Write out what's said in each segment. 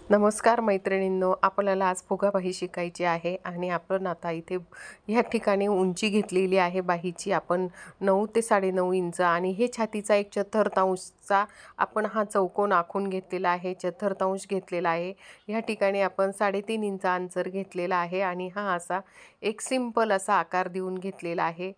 नमस्कार मैत्रिणींनो, आपल्याला आज फुगाबाही शिकायची आहे आणि आपण आता इथे ह्या ठिकाणी उंची घेतलेली आहे बाहीची आपण 9 ते 9.5 इंच आणि हे छातीचा एक चतुर्थांशचा आपण हा चौकोन आखून घेतलेला आहे, चतुर्थांश घेतलेला आहे। ह्या ठिकाणी आपण 3.5 इंच अंतर घेतलेला आहे आणि हा असा एक सिंपल असा आकार देऊन घेतलेला आहे।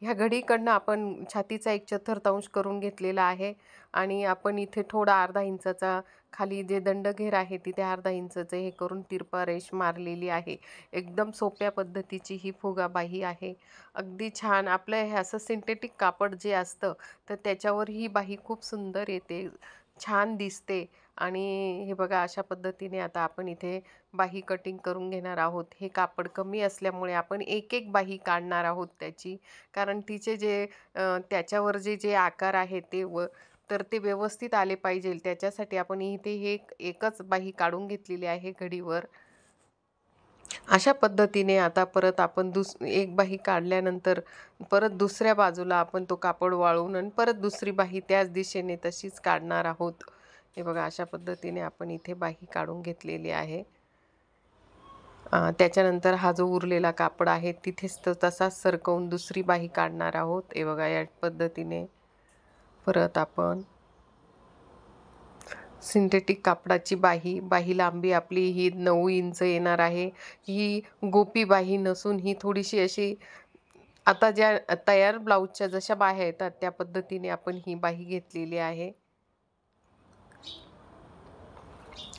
ह्या घडीकडनं आपण छातीचा एक चतुर्थांश करून घेतलेला आहे आणि आपण इथे थोडा अर्धा इंचाचा खाली जे दंडघेर आहे तिथे अर्धा इंचचं हे करून तिरपा रेष मारलेली आहे। एकदम सोप्या पद्धतीची ही फुगाबाही आहे। अगदी छान आपलं हे असं सिंथेटिक कापड जे असतं तर त्याच्यावर ही बाही खूप सुंदर येते, छान दिसते। आणि हे बघा अशा पद्धतीने आता आपण इथे बाही कटिंग करून घेणार आहोत। हे कापड कमी असल्यामुळे आपण एक एक बाही काढणार आहोत त्याची, कारण तिचे जे त्याच्यावर जे आकार आहे ते तर ते व्यवस्थित आले पाहिजे त्याच्यासाठी आपण इथे हे एकच बाही काढून घेतलेली आहे घडीवर। अशा पद्धतीने आता परत आपण एक बाही काढल्यानंतर परत दुसऱ्या बाजूला आपण तो कापड वाळवून आणि परत दुसरी बाही त्याच दिशेने तशीच काढणार आहोत। हे बघा अशा पद्धतीने आपण इथे बाही काढून घेतलेली आहे। त्याच्यानंतर हा जो उरलेला कापड आहे तिथेच तसाच सरकवून दुसरी बाही काढणार आहोत। हे बघा या पद्धतीने परत आपण सिंथेटिक कापडाची बाही लांबी आपली ही 9 इंच येणार आहे। ही गोपी बाही नसून ही थोडीशी अशी आता ज्या तयार ब्लाऊजच्या जशा बाह्या येतात त्या पद्धतीने आपण ही बाही घेतलेली आहे।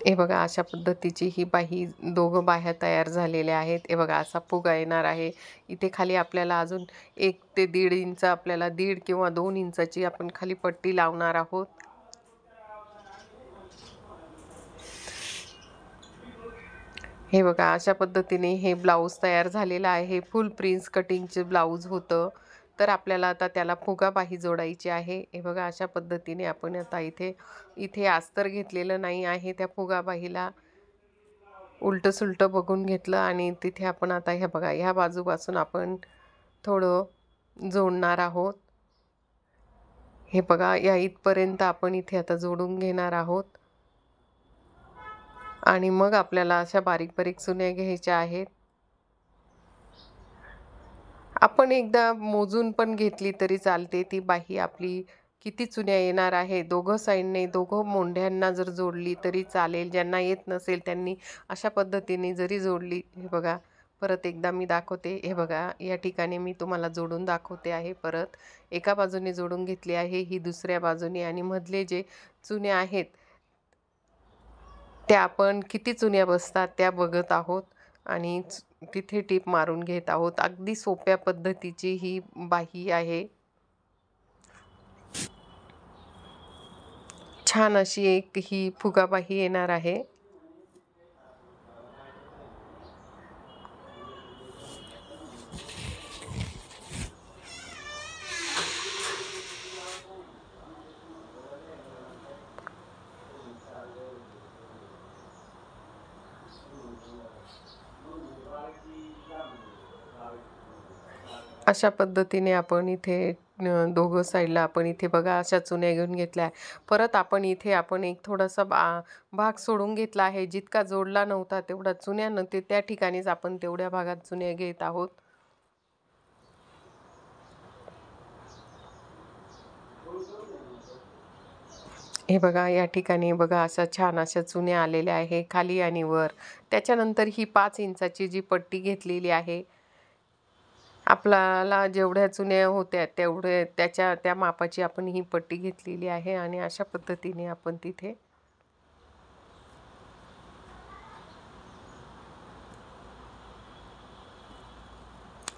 हे बघा अशा पद्धतीची ही बाही दोघं बाह्या तयार झालेल्या आहेत। हे बघा असा फुगा येणार आहे। इथे खाली आपल्याला अजून 1 ते 1.5 इंच आपल्याला 1.5 किंवा 2 इंचाची आपण खाली पट्टी लावणार आहोत। हे बघा अशा पद्धतीने हे ब्लाऊज तयार झालेलं आहे। फुल प्रिन्स कटिंगचे ब्लाऊज होतं, तर आपल्याला आता त्याला फुगाबाही जोडायची आहे। हे बघा अशा पद्धतीने आपण आता इथे अस्तर घेतलेलं नाही आहे, त्या फुगाबाहीला उलटं सुलटं बघून घेतलं आणि तिथे आपण आता हे बघा ह्या बाजूपासून आपण थोडं जोडणार आहोत। हे बघा या इथपर्यंत आपण इथे आता जोडून घेणार आहोत आणि मग आपल्याला अशा बारीक बारीक चुन्या घ्यायच्या आहेत। आपण एकदा मोजून पण घेतली तरी चालते ती बाही आपली किती चुन्या येणार आहे। दोघं साईडने दोघं मोंढ्यांना जर जोडली तरी चालेल, ज्यांना येत नसेल त्यांनी अशा पद्धतीने जरी जोडली। हे बघा परत एकदा मी दाखवते। हे बघा या ठिकाणी मी तुम्हाला जोडून दाखवते आहे। परत एका बाजूने जोडून घेतली आहे ही दुसऱ्या बाजूने आणि मधले जे चुन्या आहेत त्या आपण किती चुन्या बसतात त्या बघत आहोत आणि तिथे टीप मारून घेत आहोत। अगदी सोप्या पद्धतीची ही बाही आहे। छान अशी एक ही फुगाबाही येणार आहे। अशा पद्धतीने आपण इथे दोघं साईडला आपण इथे बघा अशा चुन्या घेऊन घेतल्या। परत आपण इथे आपण एक थोडासा भाग सोडून घेतला आहे, जितका जोडला नव्हता तेवढा चुन्या नव्हते त्या ठिकाणीच आपण तेवढ्या भागात चुन्या घेत आहोत। हे बघा या ठिकाणी बघा अशा छान अशा चुन्या आलेल्या आहे खाली आणि वर। त्याच्यानंतर ही 5 इंचाची जी पट्टी घेतलेली आहे, आपल्याला जेवढ्या चुन्या होत्या तेवढे त्या मापाची आपण ही पट्टी घेतलेली आहे आणि अशा पद्धतीने आपण तिथे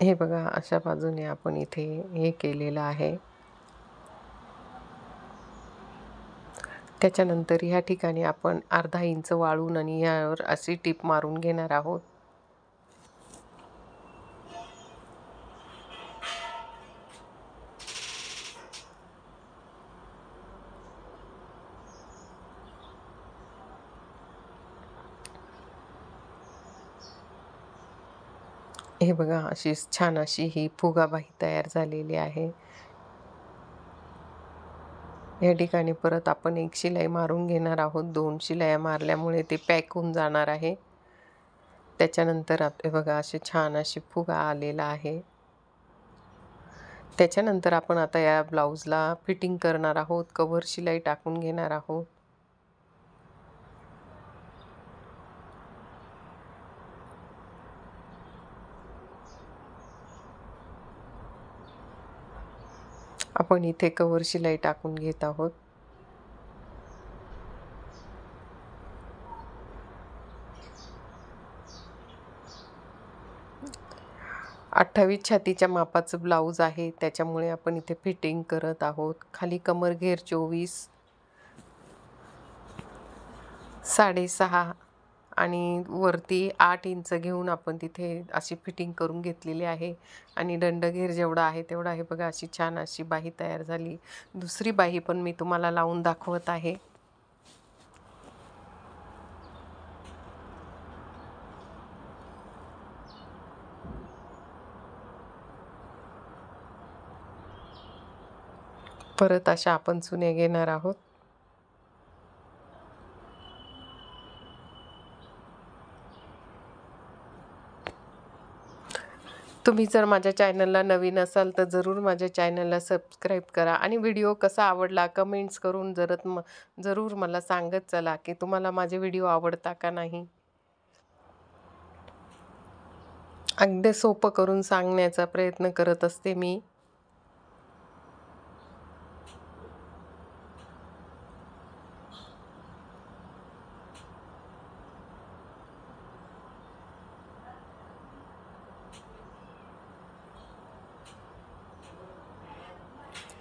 हे बघा अशा बाजूने आपण इथे हे केलेलं आहे। त्याच्यानंतर ह्या ठिकाणी आपण अर्धा इंच वाळून आणि यावर अशी टीप मारून घेणार आहोत। हे बघा अशी छान अशी ही फुगाबाही तयार झालेली आहे। या ठिकाणी परत आपण एक शिलाई मारून घेणार आहोत। 2 शिलाया मारल्यामुळे ते पॅक होऊन जाणार आहे। त्याच्यानंतर हे बघा असे छान अशी फुगा आलेला आहे। त्याच्यानंतर आपण आता या ब्लाऊजला फिटिंग करणार आहोत, कव्हर शिलाई टाकून घेणार आहोत। आपण इथे कव्हर शिलाई टाकून घेत आहोत। अठ्ठावीस छातीच्या मापाचं ब्लाऊज आहे, त्याच्यामुळे आपण इथे फिटिंग करत आहोत। खाली कमर घेर 24, 6.5 आणि वरती 8 इंच घेऊन आपण तिथे अशी फिटिंग करून घेतलेली आहे। आणि दंडघेर जेवढा आहे तेवढा हे बघा अशी छान अशी बाही तयार झाली। दुसरी बाही पण मी तुम्हाला लावून दाखवत आहे। परत अशा आपण चुन्या घेणार आहोत। तुम्ही जर माझ्या चॅनलला नवीन असाल तर जरूर माझ्या चॅनलला सबस्क्राईब करा आणि व्हिडिओ कसा आवडला कमेंट्स करून जरूर मला सांगत चला की तुम्हाला माझे व्हिडिओ आवडता का नाही। अगदी सोपं करून सांगण्याचा प्रयत्न करत असते मी।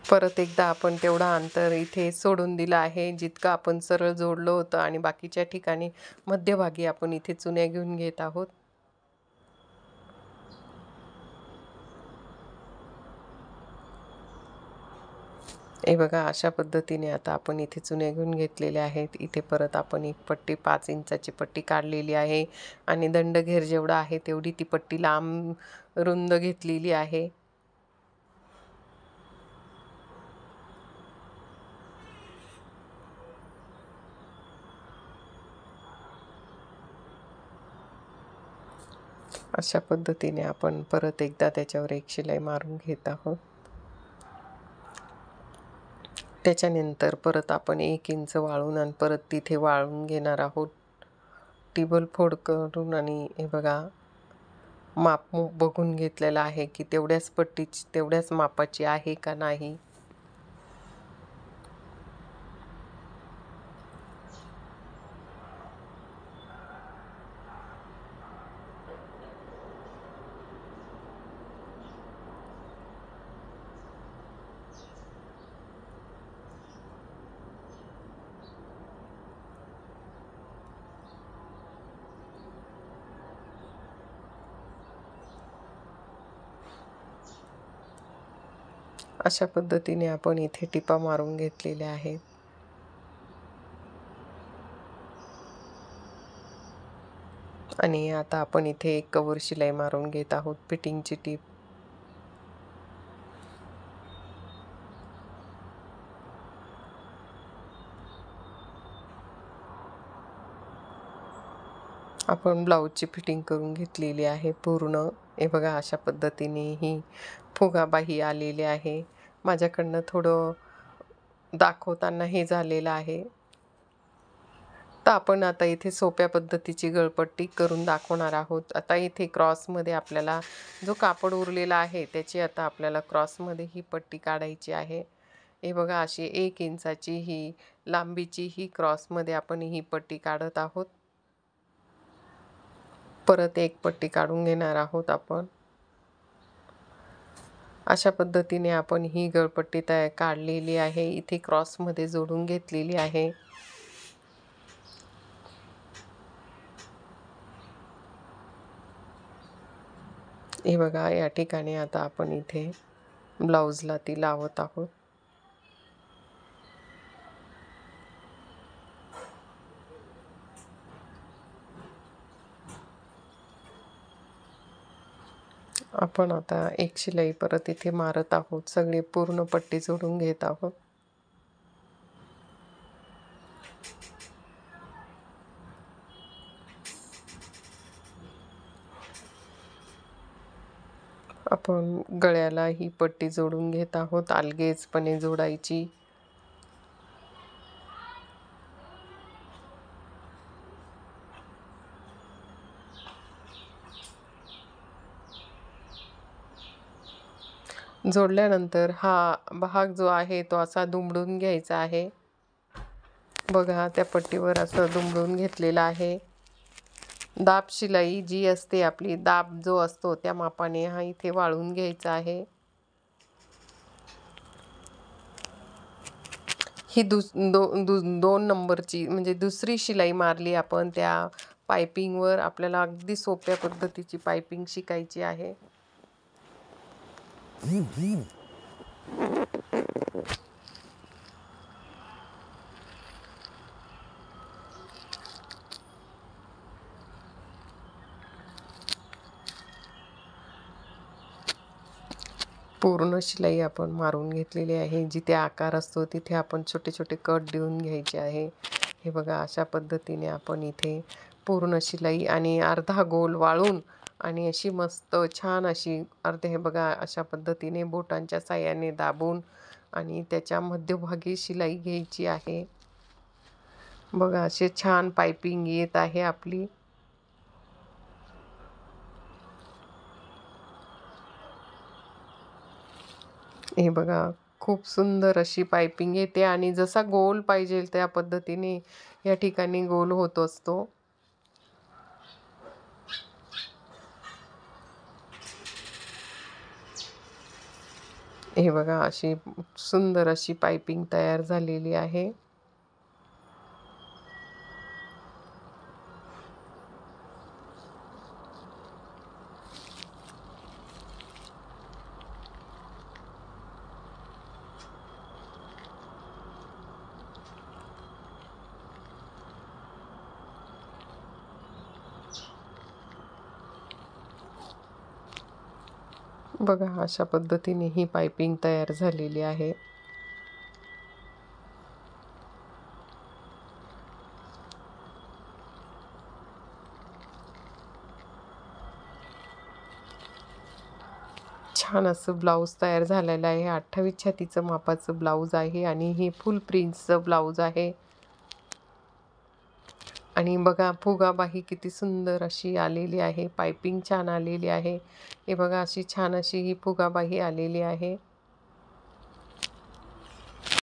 परत एकदा आपण तेवढा अंतर इथे सोडून दिला आहे जितकं आपण सरळ जोडलं होतं आणि बाकीच्या ठिकाणी मध्यभागी आपण इथे चुन्या घेऊन घेत आहोत। हे बघा अशा पद्धतीने आता आपण इथे चुन्या घेऊन घेतलेल्या आहेत। इथे परत आपण एक पट्टी 5 इंचाची पट्टी काढलेली आहे आणि दंडघेर जेवढा आहे तेवढी ती पट्टी लांब रुंद घेतलेली आहे। अशा पद्धतीने आपण परत एकदा त्याच्यावर एक शिलाई मारून घेत आहोत। त्याच्यानंतर परत आपण 1 इंच वाळून आणि परत तिथे वाळून घेणार आहोत। टेबल फोल्ड करून आणि हे बघा माप बघून घेतलेलं आहे की तेवढ्याच पट्टीची तेवढ्याच मापाची आहे का नाही। अशा पद्धतीने आपण इथे टिपा मारून घेतलेल्या आहेत। आणि आता आपण इथे एक कव्हर शिलाई मारून घेत आहोत फिटिंगची टीप। आपण ब्लाऊजची फिटिंग करून घेतलेली आहे पूर्ण। हे बघा अशा पद्धतीने ही फुगाबाही आलेली आहे। माझ्याकडनं थोडं दाखवताना हे झालेलं आहे। तर आपण आता इथे सोप्या पद्धतीची गळपट्टी करून दाखवणार आहोत। आता इथे क्रॉसमध्ये आपल्याला जो कापड उरलेला आहे त्याची आता आपल्याला क्रॉसमध्ये ही पट्टी काढायची आहे। हे बघा अशी 1 इंचाची ही लांबीची ही क्रॉसमध्ये आपण ही पट्टी काढत आहोत। परत एक पट्टी काढून घेणार आहोत आपण। अशा पद्धतीने आपण ही गळपट्टी काढलेली आहे, इथे क्रॉसमध्ये जोडून घेतलेली आहे। हे बघा या ठिकाणी आता आपण इथे ब्लाऊजला ती लावत आहोत। आपण आता एक शिलाई परत इथे मारत आहोत, सगळे पूर्ण पट्टी जोडून घेत आहोत। आपण गळ्याला ही पट्टी जोडून घेत आहोत, अलगेजपणे जोडायची. जोडल्यानंतर हा भाग जो आहे तो असा दुमडून घ्यायचा आहे. बघा त्या पट्टीवर असं दुमडून घेतलेलं आहे. दाब शिलाई जी असते आपली, दाब जो असतो त्या मापाने हा इथे वाळून घ्यायचा आहे. ही दोन नंबरची म्हणजे दुसरी शिलाई मारली आपण त्या पायपिंगवर. आपल्याला अगदी सोप्या पद्धतीची पायपिंग शिकायची आहे. पूर्ण शिलाई आपण मारून घेतलेली आहे. जिथे आकार असतो तिथे आपण छोटे छोटे कट देऊन घ्यायचे आहे. हे बघा अशा पद्धतीने आपण इथे पूर्ण शिलाई आणि अर्धा गोल वाळून आणि अशी मस्त छान अशी अर्धे, हे बघा अशा पद्धतीने बोटांच्या साहाय्याने दाबून आणि त्याच्या मध्यभागी शिलाई घ्यायची आहे. बघा असे छान पायपिंग येत आहे आपली. हे बघा खूप सुंदर अशी पायपिंग येते आणि जसा गोल पाहिजे त्या पद्धतीने या ठिकाणी गोल होत असतो. हे बघा अशी सुंदर अशी पायपिंग तयार झालेली आहे. बघा अशा पद्धतीने ही पायपिंग तयार झालेली आहे. छान असं ब्लाऊज तयार झालेलं आहे. 28 छातीचं मापाचं ब्लाऊज आहे आणि हे फुल प्रिन्सचं ब्लाऊज आहे. आणि बघा फुगाबाही किती सुंदर अशी आलेली आहे. पायपिंग छान आलेली आहे. हे बघा अशी छान अशी ही फुगाबाही आलेली आहे.